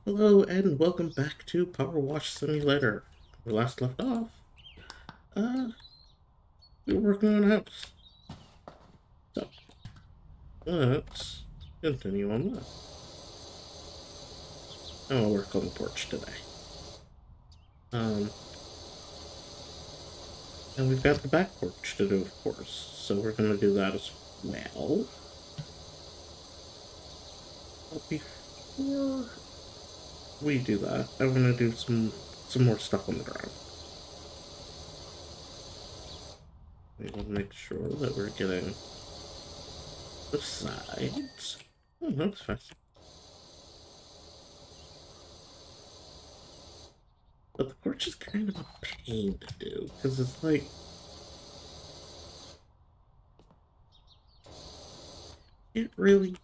Hello and welcome back to PowerWash Simulator. We last left off, uh, we were working on a house. So, let's continue on that. And we'll work on the porch today. Um, and we've got the back porch to do, of course. So we're gonna do that as well. But before we do that, I wanna do some more stuff on the ground. We will make sure that we're getting the sides. Oh, that's fast. But the porch is kind of a pain to do, because it's like, it really...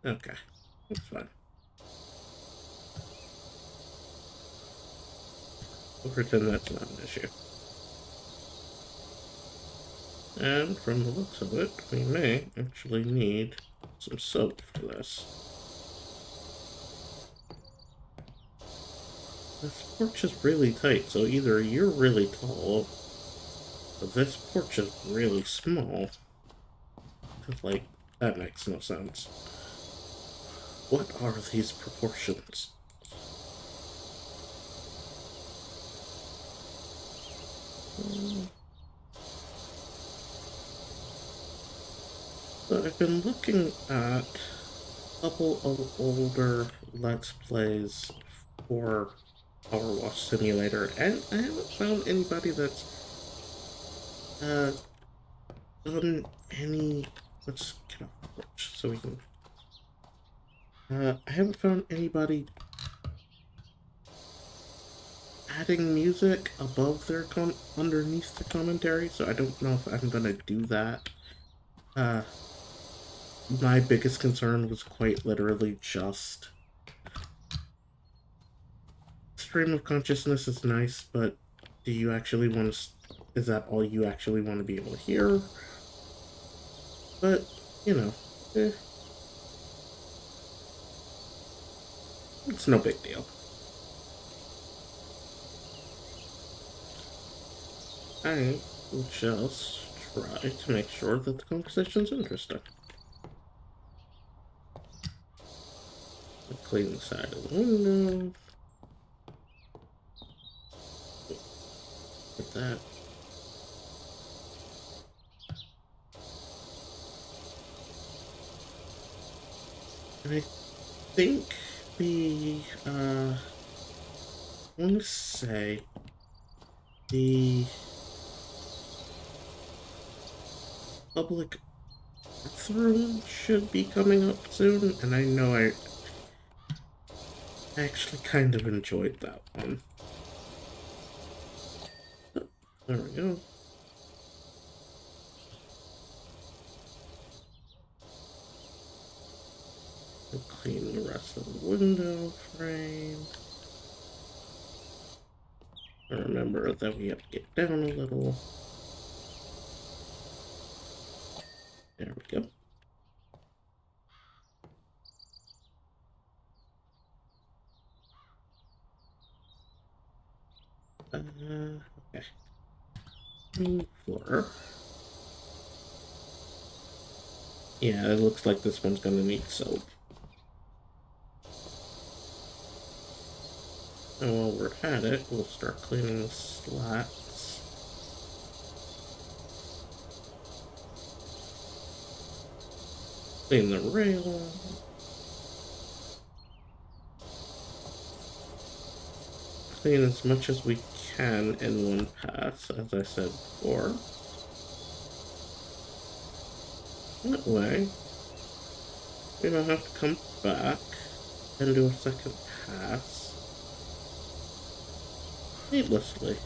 Okay, that's fine. We'll pretend that's not an issue. And from the looks of it, we may actually need some soap for this. This porch is really tight, so either you're really tall, or this porch is really small. Because, like, that makes no sense. What are these proportions? So I've been looking at a couple of older Let's Plays for PowerWash Simulator, and I haven't found anybody that's done any... Let's get off the porch so we can... I haven't found anybody adding music above their underneath the commentary, so I don't know if I'm gonna do that. My biggest concern was quite literally just stream of consciousness is nice, but do you actually want to... Is that all you actually want to be able to hear? But, you know, it's no big deal. I will just try to make sure that the conversation's interesting. I'll clean the side of the window. Put that. And I think the, I want to say the public bathroom should be coming up soon, and I know I actually kind of enjoyed that one. There we go. We'll clean the rest of the window frame. Remember that we have to get down a little. There we go. Okay. Floor. Yeah, it looks like this one's gonna need soap. And while we're at it, we'll start cleaning the slats. Clean the rail. Clean as much as we can in one pass, as I said before. That way, we don't have to come back and do a second pass needlessly.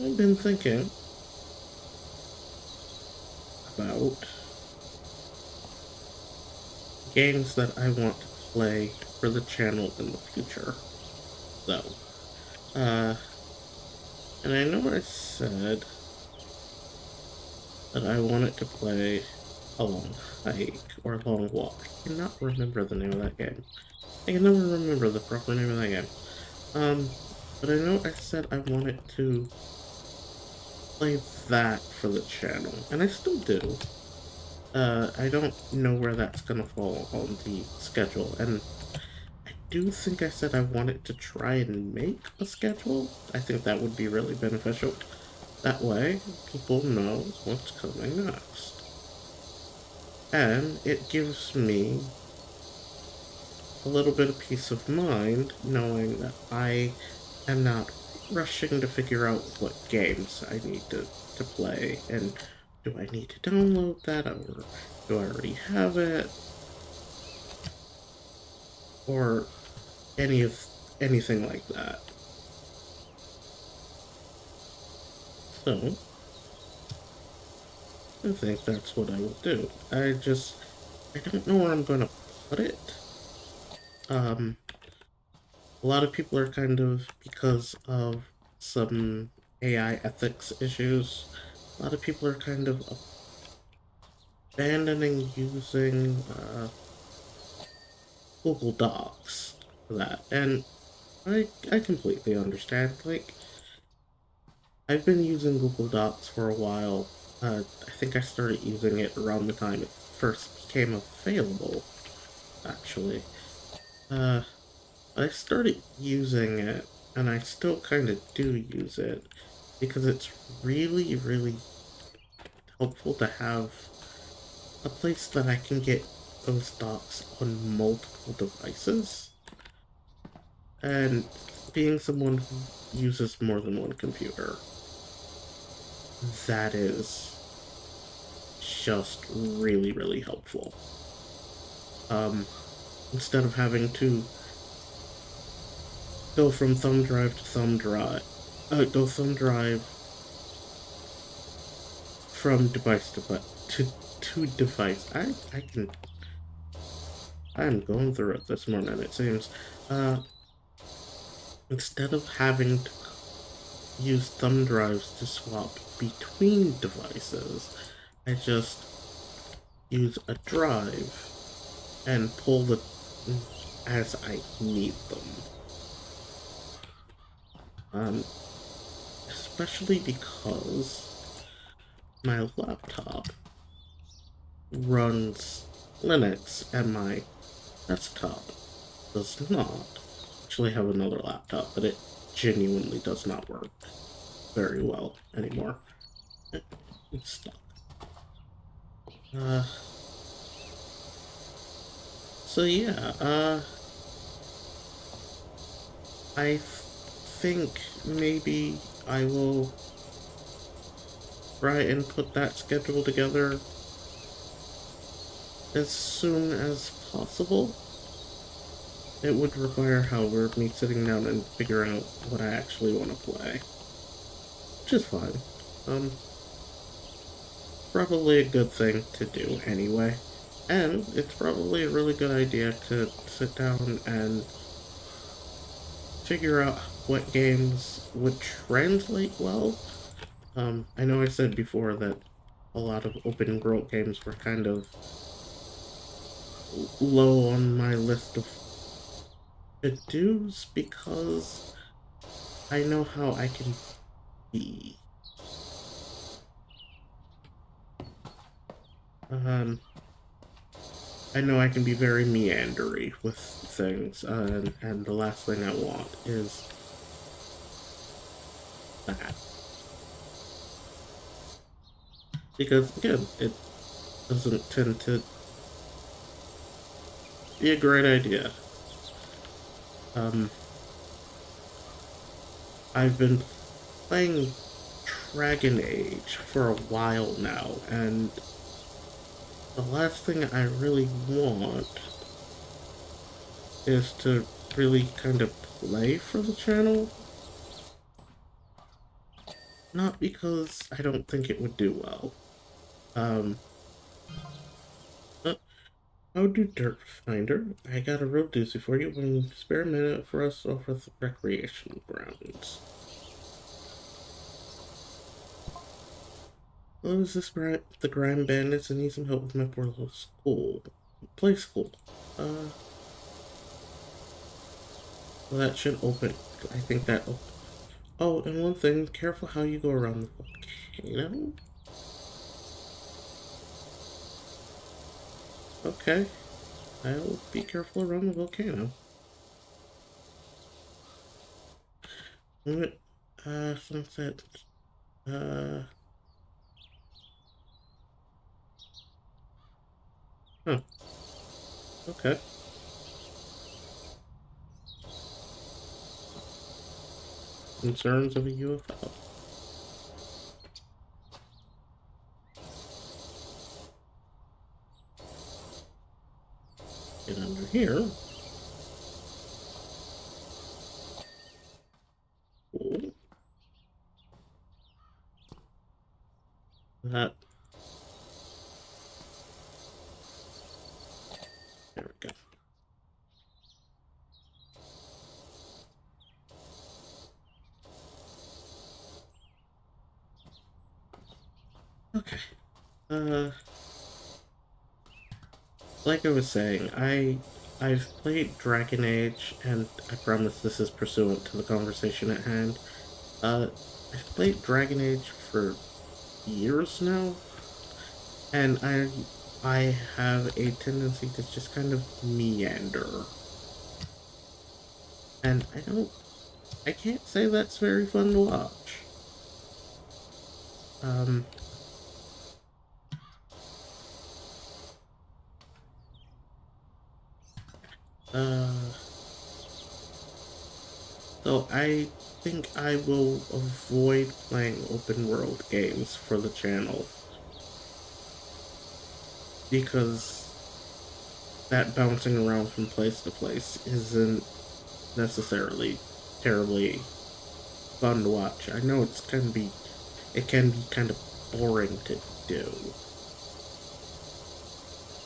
I've been thinking about games that I want to play for the channel in the future, though. And I know I said that I wanted to play a long hike or a long walk. I cannot remember the name of that game. I can never remember the proper name of that game. But I know I said I wanted to play that for the channel, and I still do. I don't know where that's gonna fall on the schedule, and I do think I said I wanted to try and make a schedule. I think that would be really beneficial. That way, people know what's coming next. And it gives me a little bit of peace of mind knowing that I am not rushing to figure out what games I need to play, and do I need to download that, or do I already have it, or anything like that. So I think that's what I will do. I don't know where I'm gonna put it. Um, a lot of people are kind of, because of some AI ethics issues, a lot of people are kind of abandoning using Google Docs for that. And I completely understand. Like, I've been using Google Docs for a while. I think I started using it around the time it first became available, actually. Uh, I started using it, and I still kind of do use it, because it's really, really helpful to have a place that I can get those docs on multiple devices. And being someone who uses more than one computer, that is just really, really helpful. Um, Instead of having to go from thumb drive to thumb drive, go thumb drive from device to device. I'm going through it this morning, it seems. Uh, Instead of having to use thumb drives to swap between devices, I just use a drive and pull the as I need them. Um, Especially because my laptop runs Linux and my desktop does not. Actually have another laptop, but it genuinely does not work very well anymore. It's stuck. Uh, so yeah, I think maybe I will try and put that schedule together as soon as possible. It would require, however, me sitting down and figuring out what I actually want to play, which is fine. Um, Probably a good thing to do anyway. And it's probably a really good idea to sit down and figure out what games would translate well. I know I said before that a lot of open world games were kind of low on my list of to-dos because I know how I can be. Um, I know I can be very meandery with things, and the last thing I want is that. Because, again, it doesn't tend to be a great idea. Um, I've been playing Dragon Age for a while now, and the last thing I really want is to really kind of play for the channel. Not because I don't think it would do well. Um, but how do Dirt Finder? I got a real doozy for you. When spare a minute for us over the recreation grounds. Hello, is this the Grime Bandits? I need some help with my poor little school. Play school. Uh, well, that should open. I think that. Oh, and one thing, careful how you go around the volcano. Okay, I'll be careful around the volcano. What? Sunset. Uh, huh, okay. Concerns of a UFO. Get under here. Cool. That. There we go. Okay. Uh, like I was saying, I've played Dragon Age, and I promise this is pursuant to the conversation at hand. Uh, I've played Dragon Age for years now, and I have a tendency to just kind of meander. And I can't say that's very fun to watch. Um, uh, so I think I will avoid playing open world games for the channel because that bouncing around from place to place isn't necessarily terribly fun to watch. I know it can be kind of boring to do,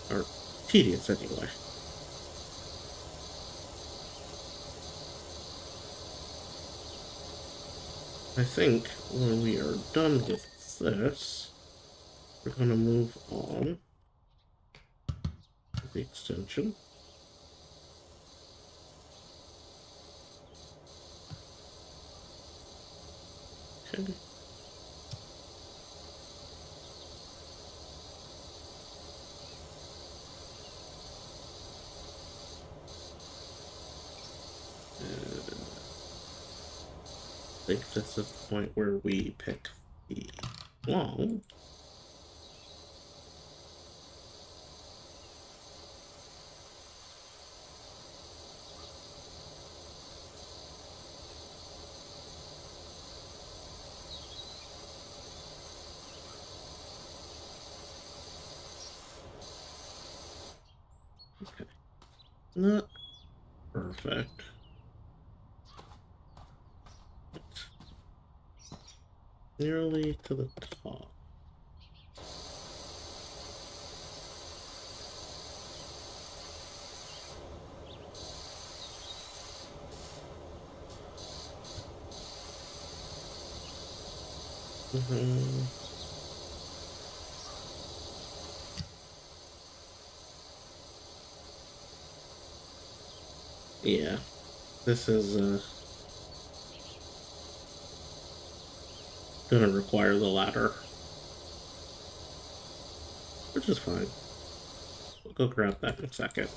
or tedious anyway. I think when we are done with this, we're gonna move on to the extension. Okay. I think this is the point where we pick the long. Okay. Not perfect. Nearly to the top. Mhm. Yeah, this is gonna require the ladder, which is fine. We'll go grab that in a second.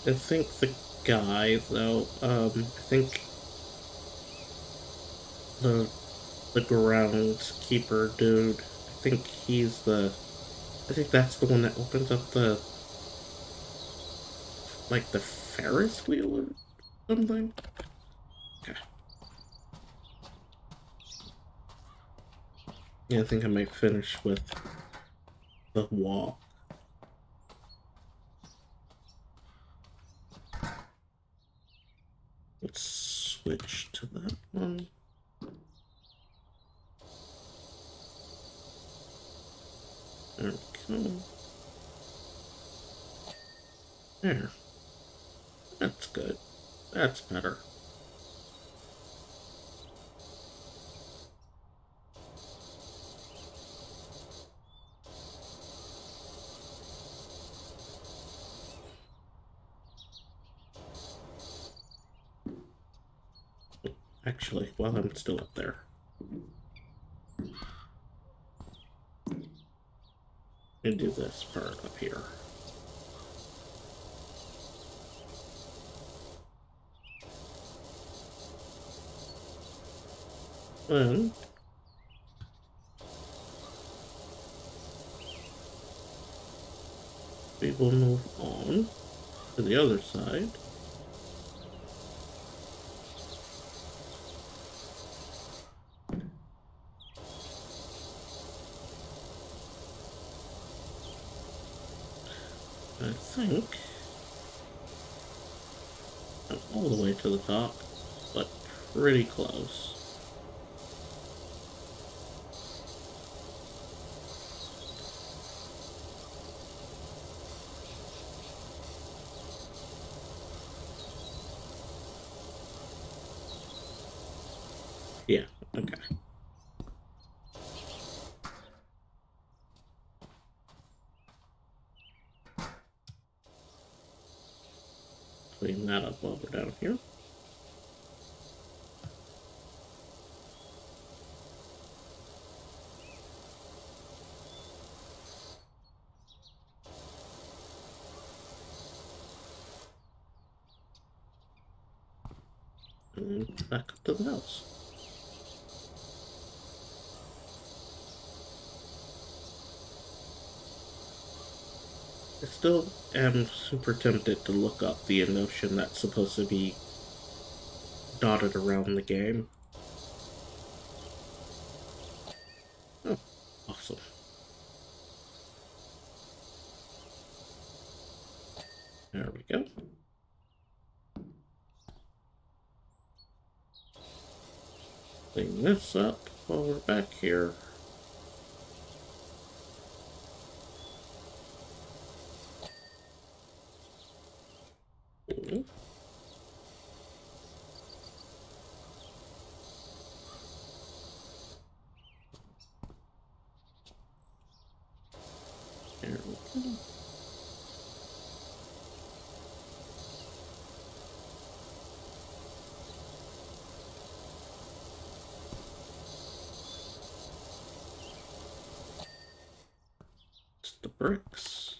I think the guy, though, I think the groundskeeper dude, I think that's the one that opens up like the Ferris wheel or something. Okay. Yeah, I think I might finish with the wall. Let's switch to that one. There we go. There. That's good. That's better. Actually, while I'm still up there, and do this part up here. Then we will move on to the other side. I think I'm all the way to the top, but pretty close. Yeah, okay. Clean that up while we're down here. And back up to the house. I still am super tempted to look up the notion that's supposed to be dotted around the game. Oh, awesome. There we go. Clean this up while we're back here. Ooh. There we go. It's the bricks.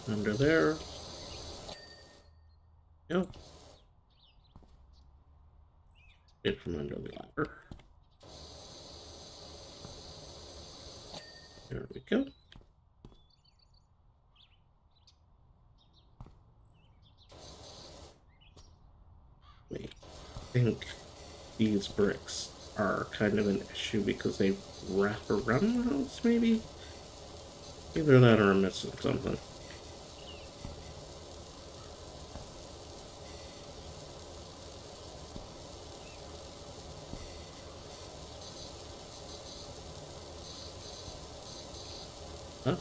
Under there. Yep. Get from under the ladder. There we go. Wait, I think these bricks are kind of an issue because they wrap around the house, maybe? Either that or I'm missing something. Oh.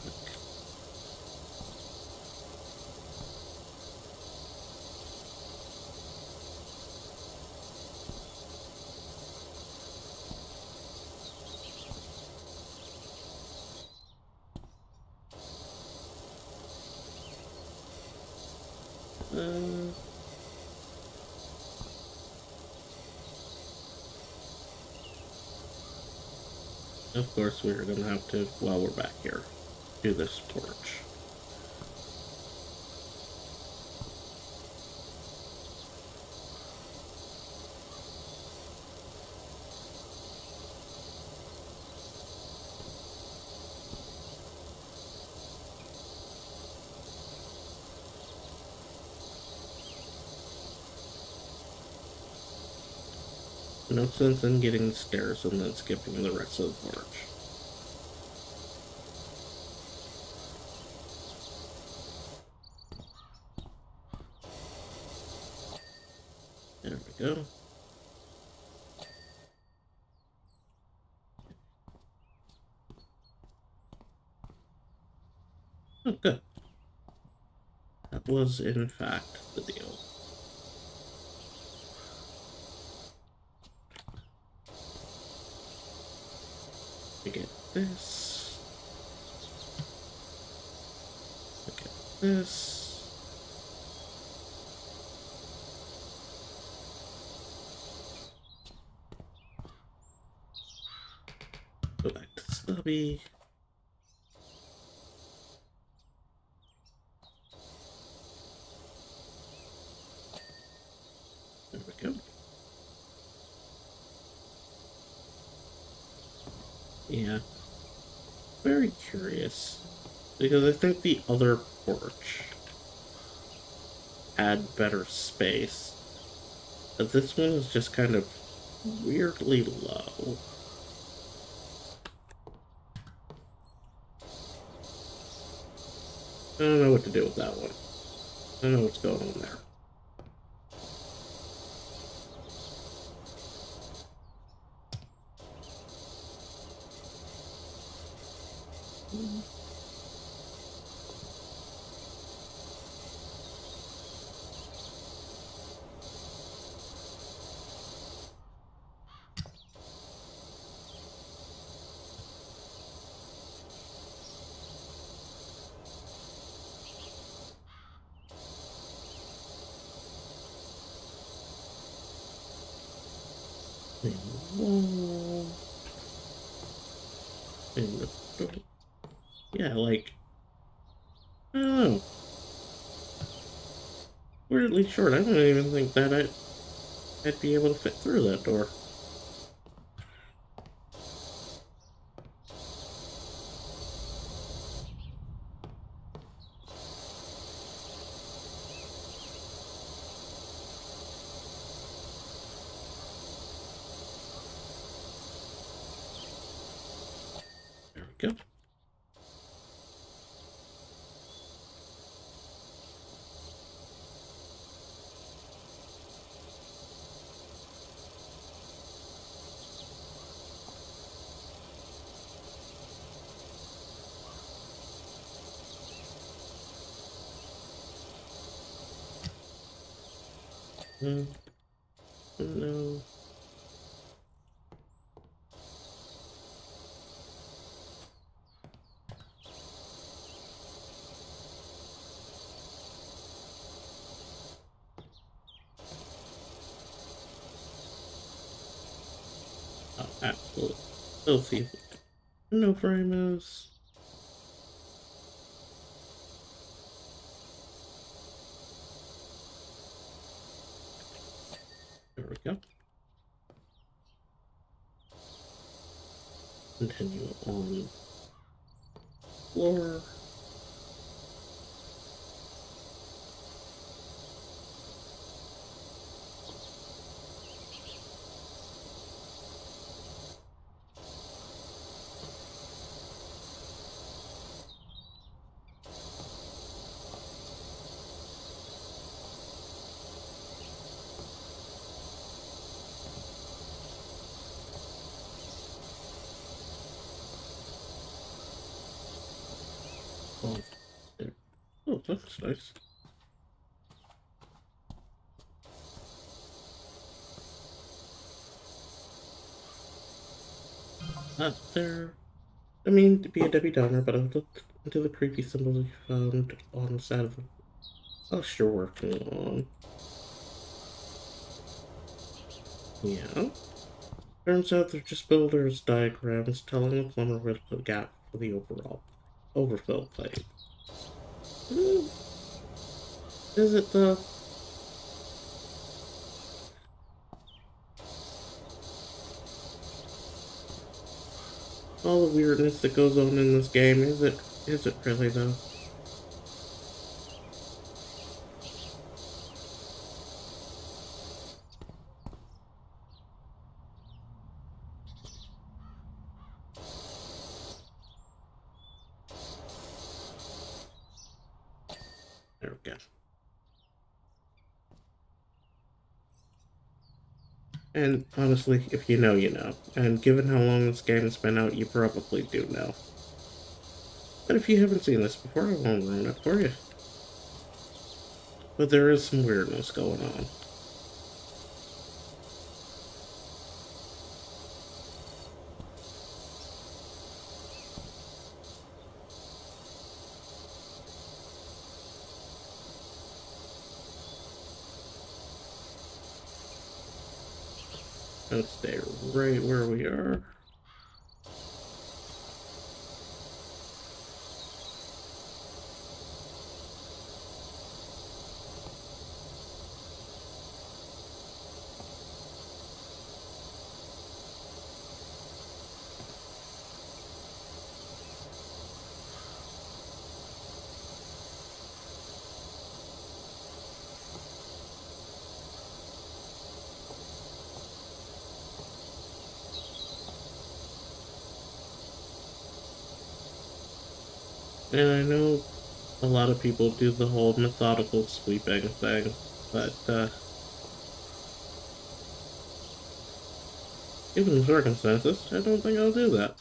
Of course, we're gonna have to, while we're back here, do this torch. No sense in getting stairs and then skipping the rest of the porch. There we go. Oh, good. That was, in fact, the deal. We get this. We get this. Go back to Stubby. There we go. Yeah. Very curious. Because I think the other porch had better space. But this one is just kind of weirdly low. I don't know what to do with that one. I don't know what's going on there. In the wall. In the door. Yeah, like, I don't know. Weirdly short. I don't even think that I'd be able to fit through that door. There we go. No. No. Oh, absolutely. Filthy. No framers. There we go. Continue on floor. Oh, there. Oh, that's nice. Not there. I mean, to be a Debbie Downer, but I looked into the creepy symbols you found on the side of the house you're working on. Yeah. Turns out they're just builder's diagrams telling the plumber where to put a gap for the overall overfill pipe. Hmm, is it though? All the weirdness that goes on in this game, is it? Is it really though? There we go. And honestly, if you know, you know. And given how long this game has been out, you probably do know. But if you haven't seen this before, I won't ruin it for you. But there is some weirdness going on. Let's stay right where we are. And I know a lot of people do the whole methodical sweeping thing, but given the circumstances, I don't think I'll do that.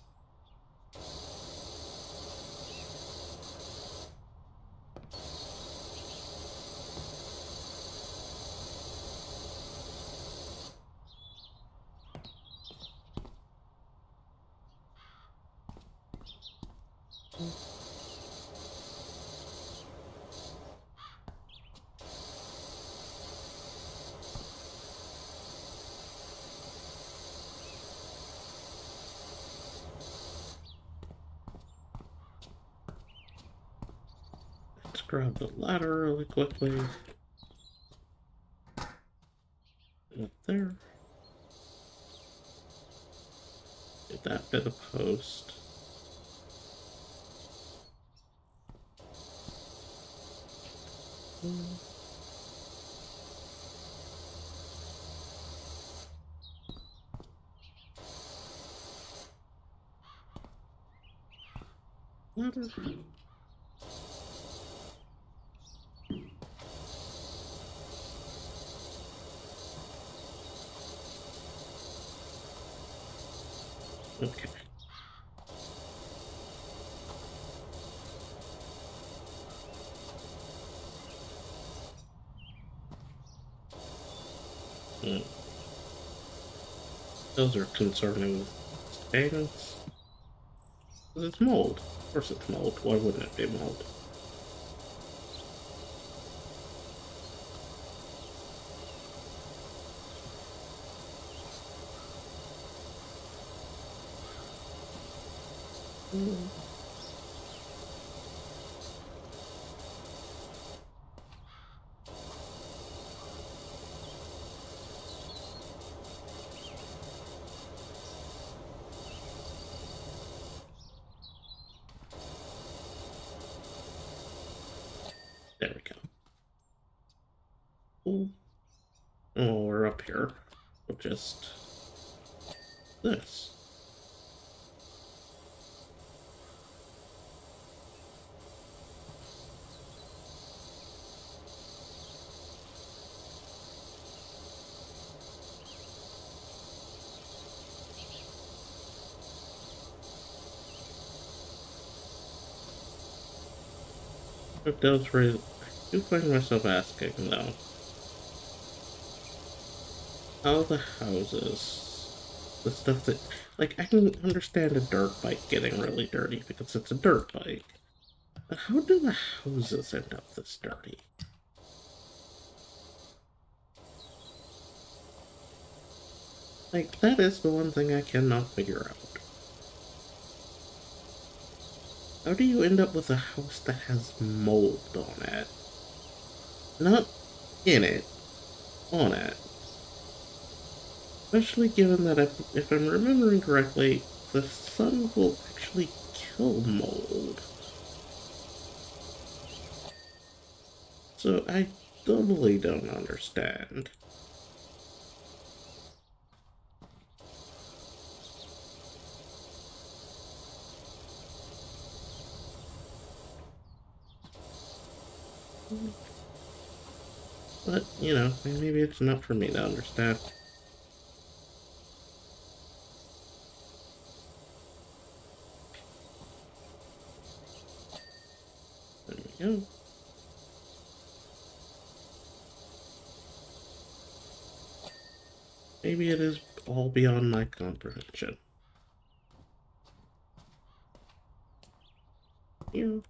Let's grab the ladder really quickly. Up there. Get that bit of post. Ladder. Okay. Mm. Those are concerning statements. It's mold. Of course it's mold. Why wouldn't it be mold? Mm. There we go. Ooh. Oh, we're up here. We'll just this. It does raise. I do find myself asking though, how the houses, the stuff that, like, I can understand a dirt bike getting really dirty because it's a dirt bike. But how do the houses end up this dirty? Like, that is the one thing I cannot figure out. How do you end up with a house that has mold on it? Not in it, on it. Especially given that if I'm remembering correctly, the sun will actually kill mold. So I doubly don't understand. But, you know, maybe it's not for me to understand. There we go. Maybe it is all beyond my comprehension. Here.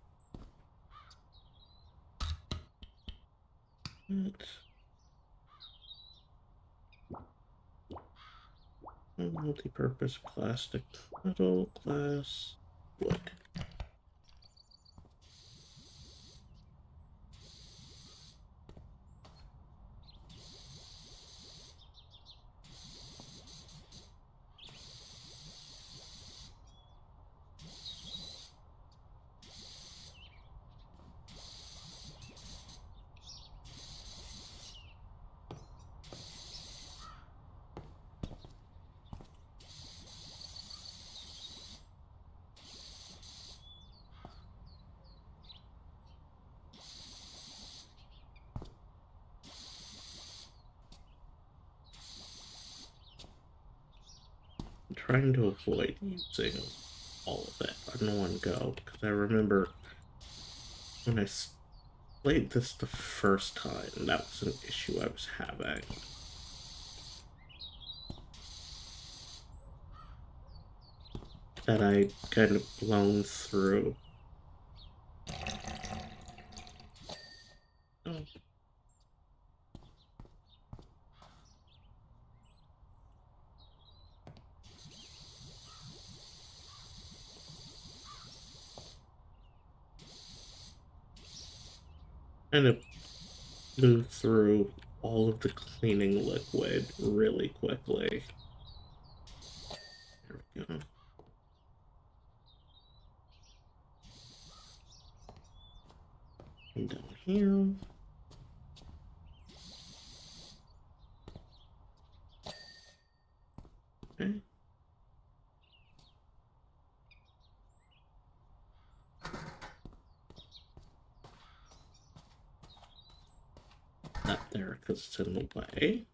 Multi-purpose plastic, metal, glass, wood. I'm trying to avoid using all of it in one go, because I remember when I played this the first time, that was an issue I was having. That I kind of blown through. Oh. Kind of blew through all of the cleaning liquid really quickly. There we go. And down here. Okay. Not there because it's in the way.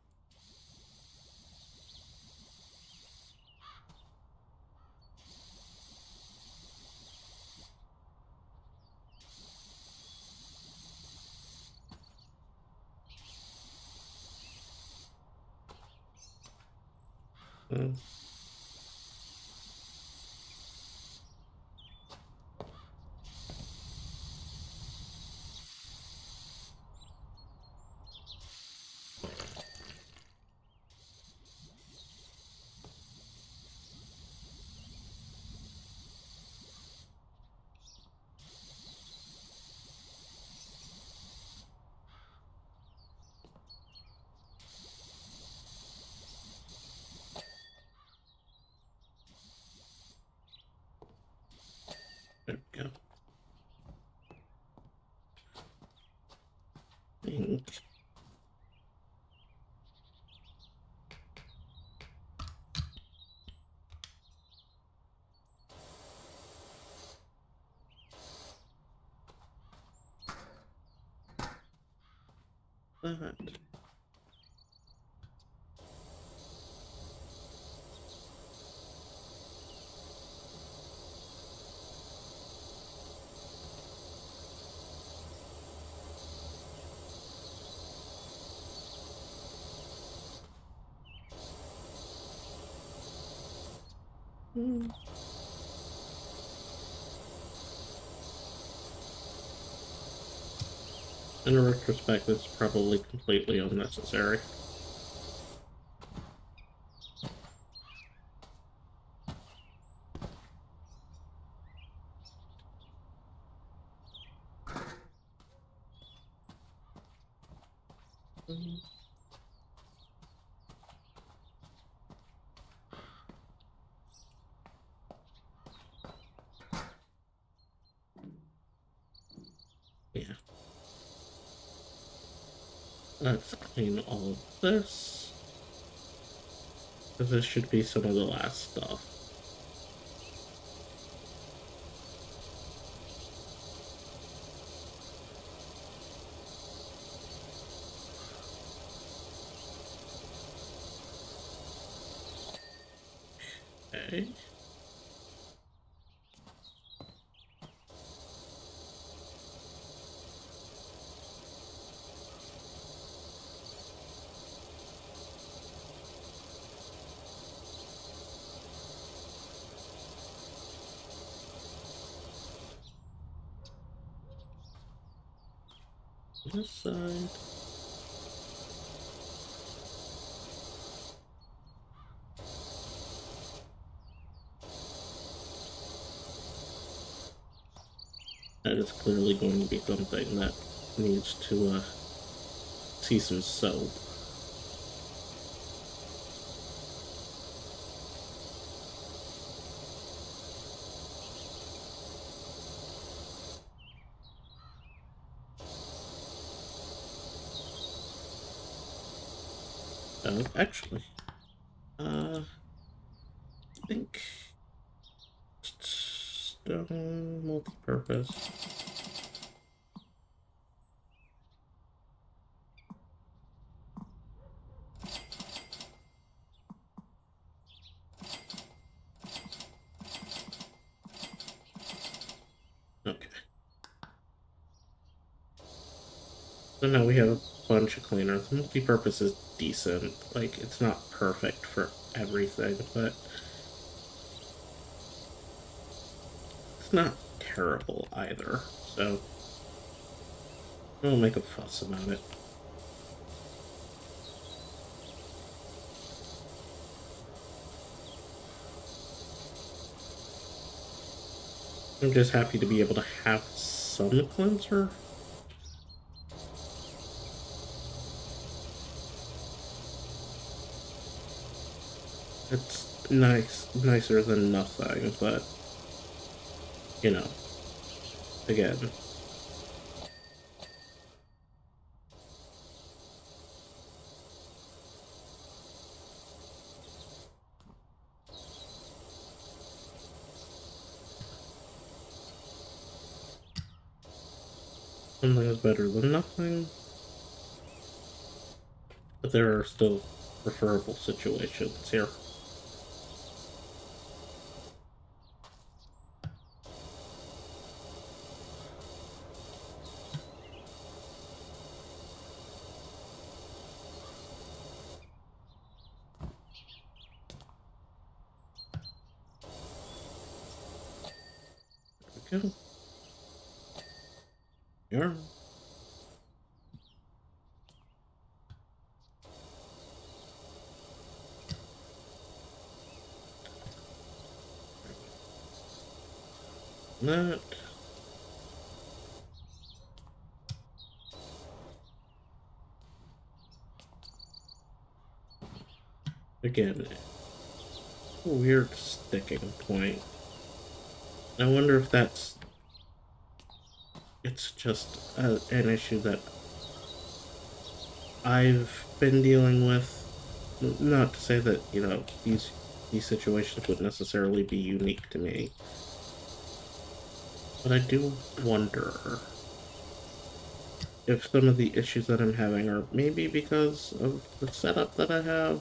Uh, there we go. Ink. That. Hmm. In retrospect, it's probably completely unnecessary. Mhm. Yeah. Let's clean all of this. Because this should be some of the last stuff. Okay. This side. That is clearly going to be something that needs to see some soap. Actually, I think stone multi-purpose. Okay. So now we have a bunch of cleaners. Multi-purpose is decent. Like, it's not perfect for everything, but it's not terrible either. So I won't make a fuss about it. I'm just happy to be able to have some cleanser. It's nicer than nothing, but you know, again, something is better than nothing, but there are still preferable situations here. There we go. Yeah. That. Again, a weird sticking point. I wonder if it's just an issue that I've been dealing with. Not to say that, these situations would necessarily be unique to me, but I do wonder if some of the issues that I'm having are maybe because of the setup that I have,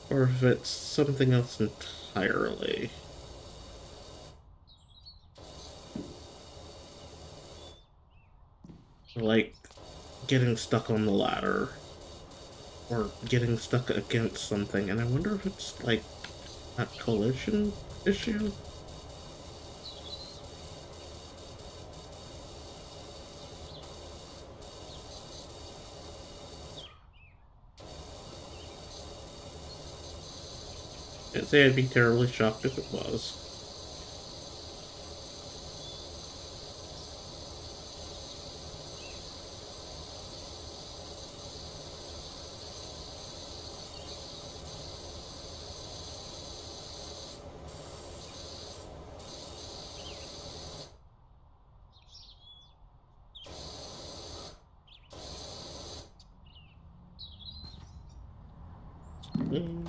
or if it's something else entirely. Like getting stuck on the ladder, or getting stuck against something, and I wonder if it's like a collision issue. I'd say I'd be terribly shocked if it was. Mm,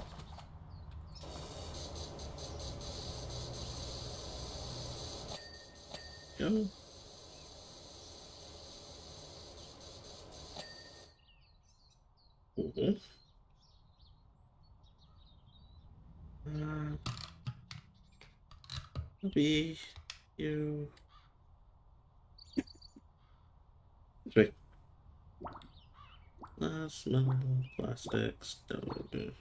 yeah. Mhm. be you. Wait. Glass, metal, plastic, stone.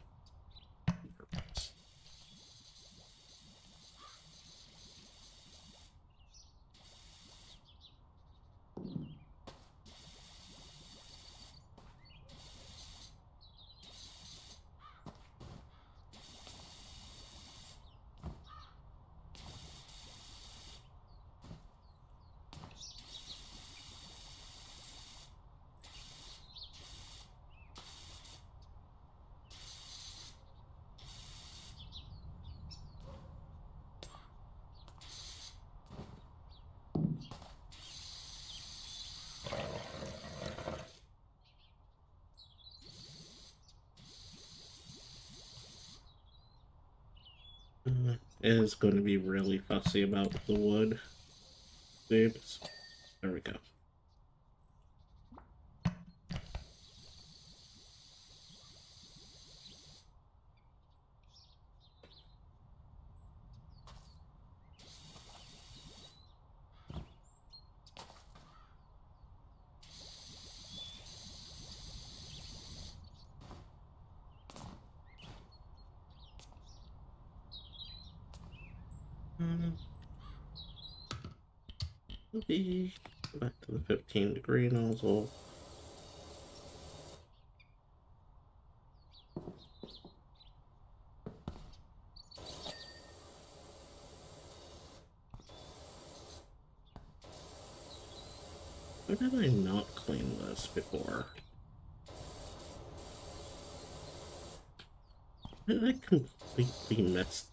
Is going to be really fussy about the wood. Oops. There we go. Be back to the 15-degree nozzle. Why did I not clean this before? Did I completely miss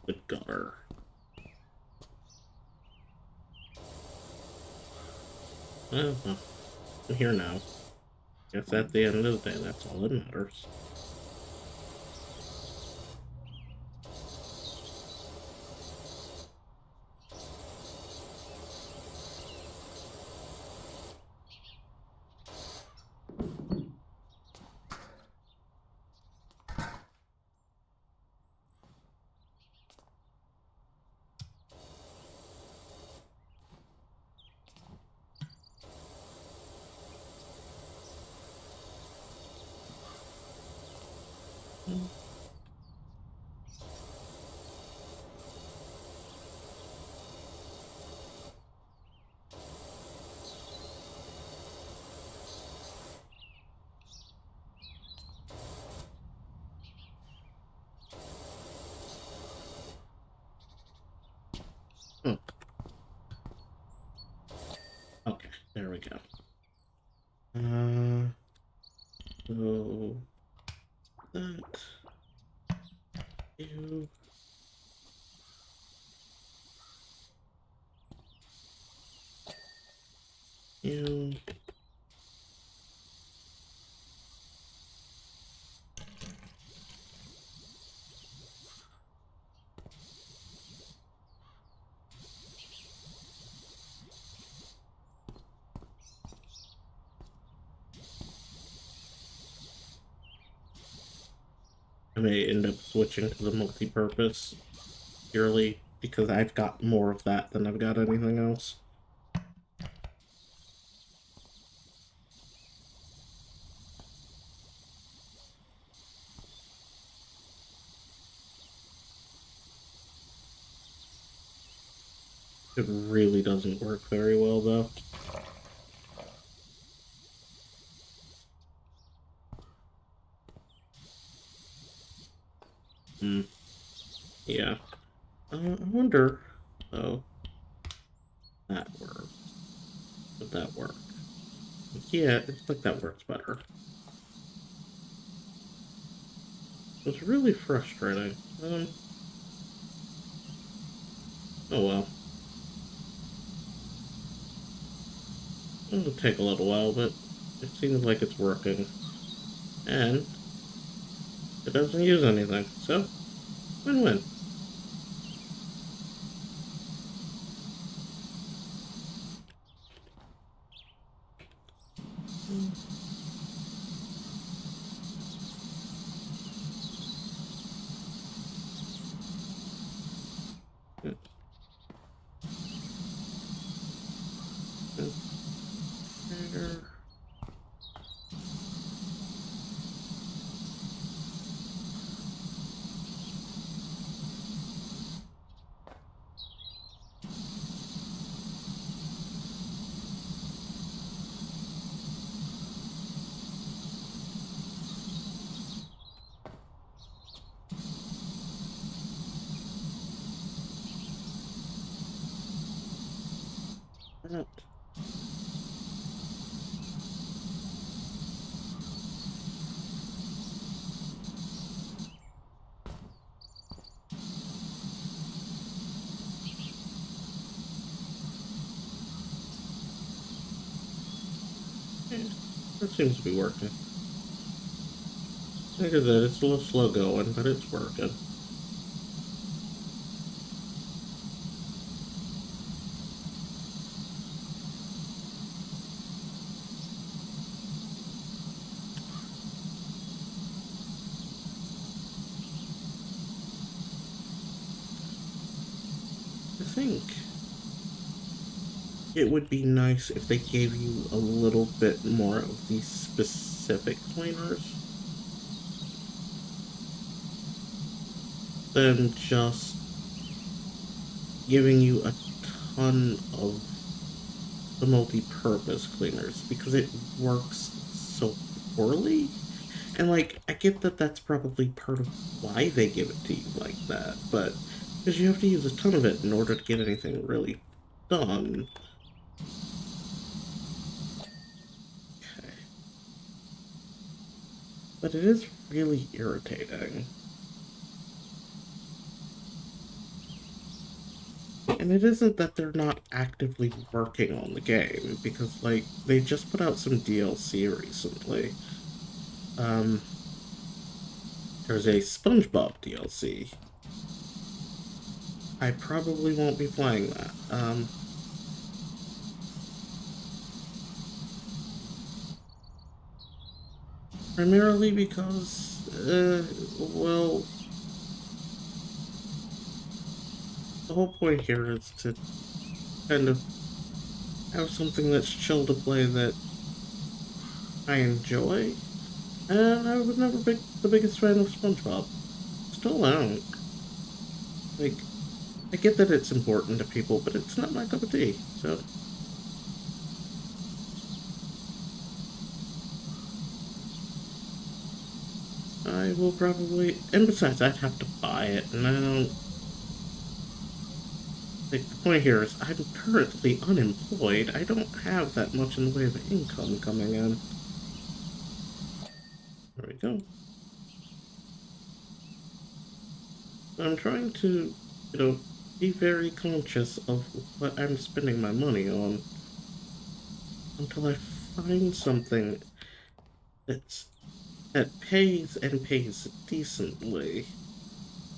the gutter? Well, I'm here now. Guess at the end of the day, that's all that matters. Oh, okay, there we go. So that you you I may end up switching to the multi-purpose purely because I've got more of that than I've got anything else. It really doesn't work very well, though. Yeah. I wonder. Oh, that works. Would that work? Yeah, it's like that works better. It's really frustrating. Oh well. It'll take a little while, but it seems like it's working. And it doesn't use anything, so win-win. that. Yeah, that seems to be working. Like I said, it's a little slow going, but it's working. I think it would be nice if they gave you a little bit more of these specific cleaners than just giving you a ton of the multi-purpose cleaners because it works so poorly. And like, I get that that's probably part of why they give it to you like that, but because you have to use a ton of it in order to get anything really done. Okay. But it is really irritating. And it isn't that they're not actively working on the game, because, like, they just put out some DLC recently. Um, there's a SpongeBob DLC. I probably won't be playing that. Primarily because, well, the whole point here is to kind of have something that's chill to play that I enjoy. And I was never the biggest fan of SpongeBob. Still don't. Like, I get that it's important to people, but it's not my cup of tea. So I will probably, and besides, I'd have to buy it, and I don't. Like, the point here is I'm currently unemployed. I don't have that much in the way of income coming in. There we go. I'm trying to, be very conscious of what I'm spending my money on until I find something that's that pays decently.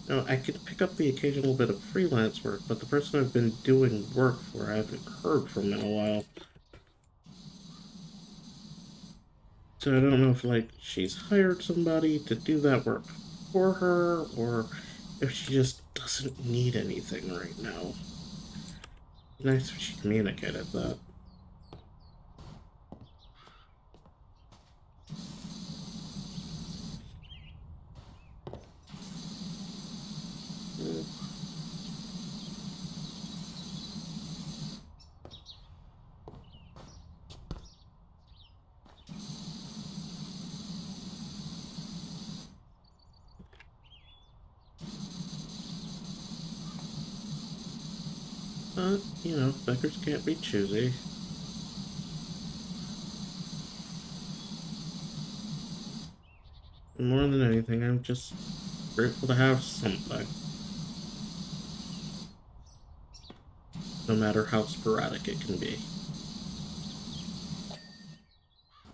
Now, I can pick up the occasional bit of freelance work, but the person I've been doing work for, I haven't heard from in a while. So I don't know if, like, she's hired somebody to do that work for her, or if she just doesn't need anything right now. Nice if she communicated that. Mm, But, beggars can't be choosy. And more than anything, I'm just grateful to have something, no matter how sporadic it can be.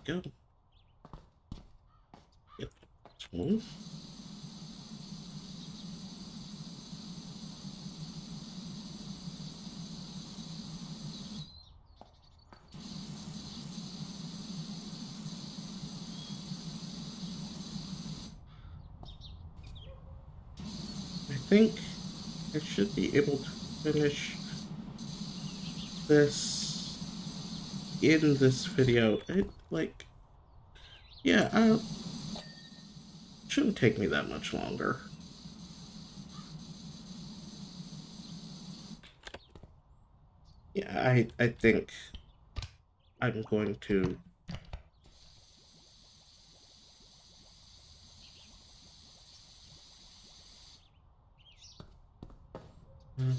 Go. Yep. That's one. I think I should be able to finish this in this video. Yeah, shouldn't take me that much longer. Yeah, I think I'm going to. uh,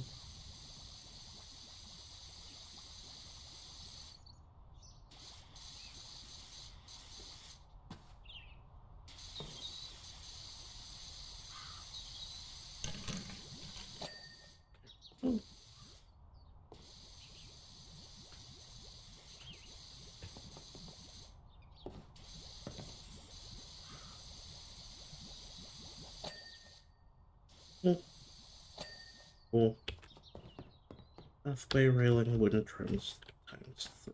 Cool. Cool. Pathway railing, wooden trims times 3.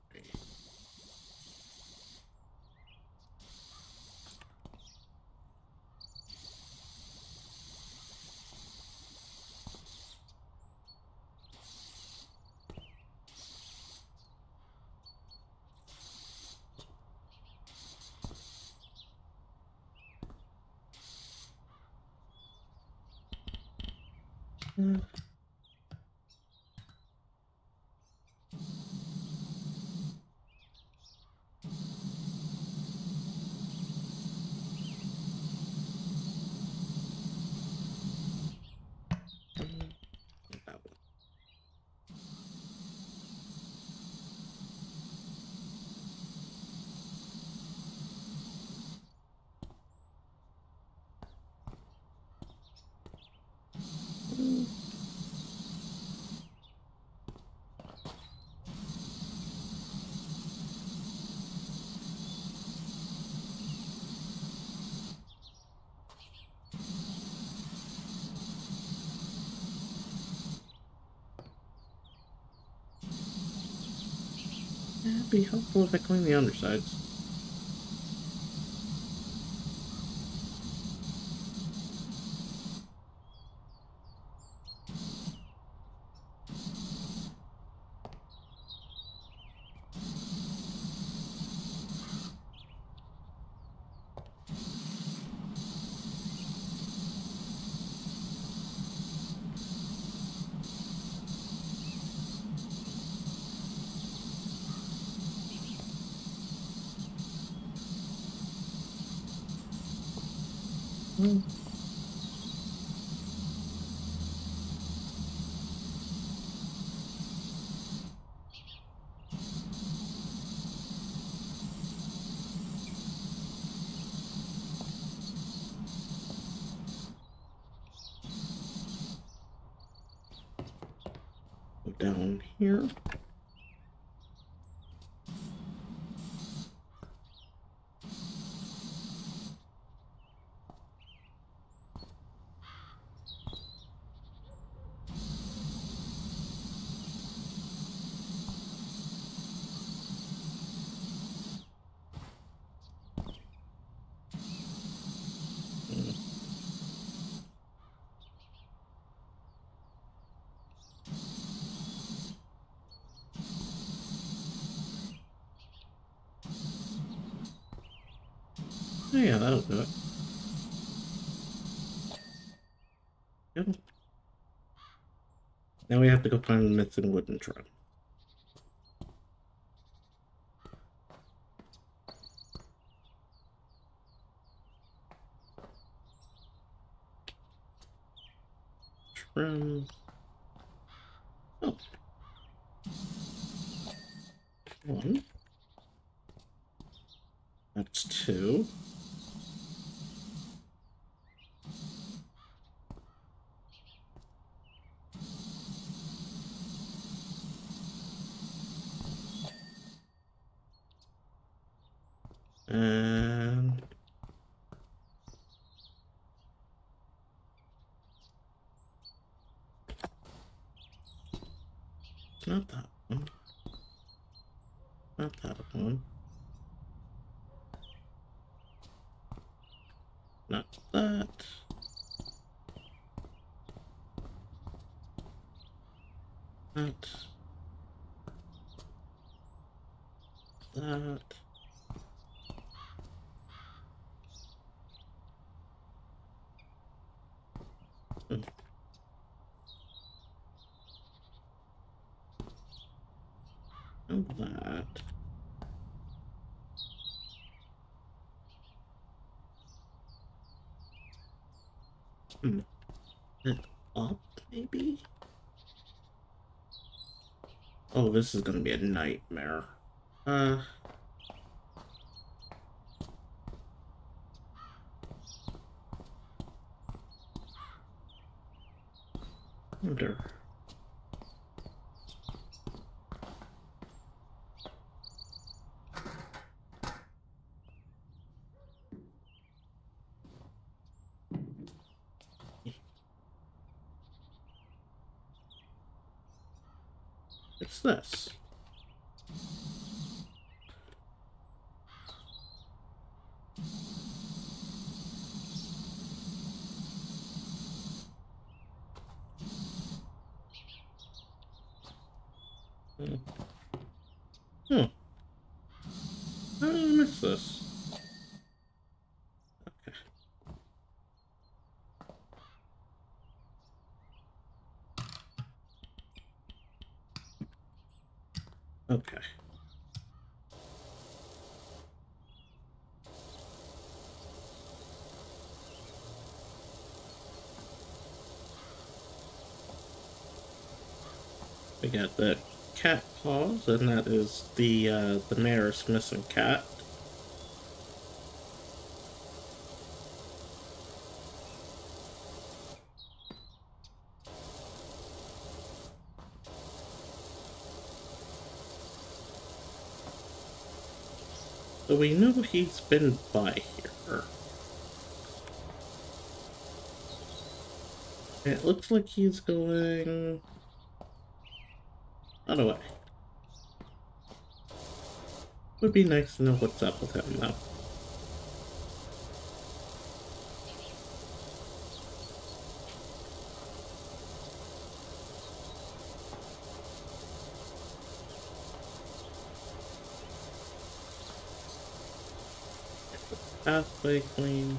Uh, that one. Yeah, it'd be helpful if I clean the undersides. Well, go down here. Oh yeah, that'll do it. Yep. Now we have to go find the missing wooden trim. Trim. Oh. One. That's 2. And not that one. Not that one. Not that. Not that. Hmm. And that. Hmm. It up, maybe? Oh, this is gonna be a nightmare. Uh, wonder. It's this. Hmm. Hmm. How did I miss this? Okay. We got the cat paws, and that is the mayor's missing cat. So we know he's been by here. It looks like he's going out of the way. Would be nice to know what's up with him, though. Pathway clean.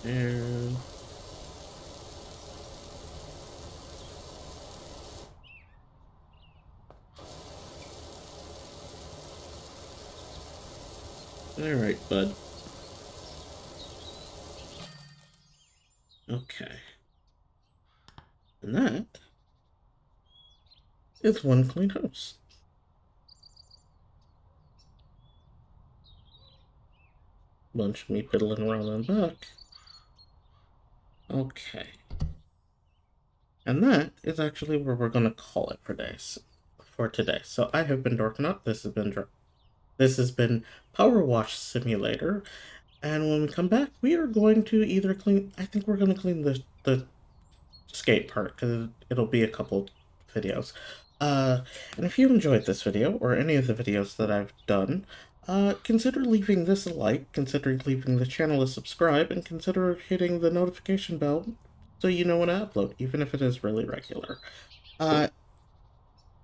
And alright, bud. Okay. And that is one clean house. Bunch of me piddling around in the back. Okay. And that is actually where we're gonna call it for today. So I have been Dorknut. This has been PowerWash Simulator. And when we come back, we are going to either clean. I think we're going to clean the skate park because it'll be a couple videos. And if you enjoyed this video or any of the videos that I've done, consider leaving this a like, consider leaving the channel a subscribe, and consider hitting the notification bell so you know when I upload, even if it is really regular.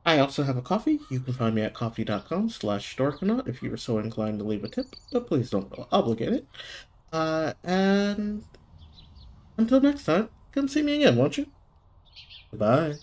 I also have a coffee. You can find me at coffee.com/dorkanaut if you are so inclined to leave a tip, but please don't obligate it. And until next time, come see me again, won't you? Goodbye.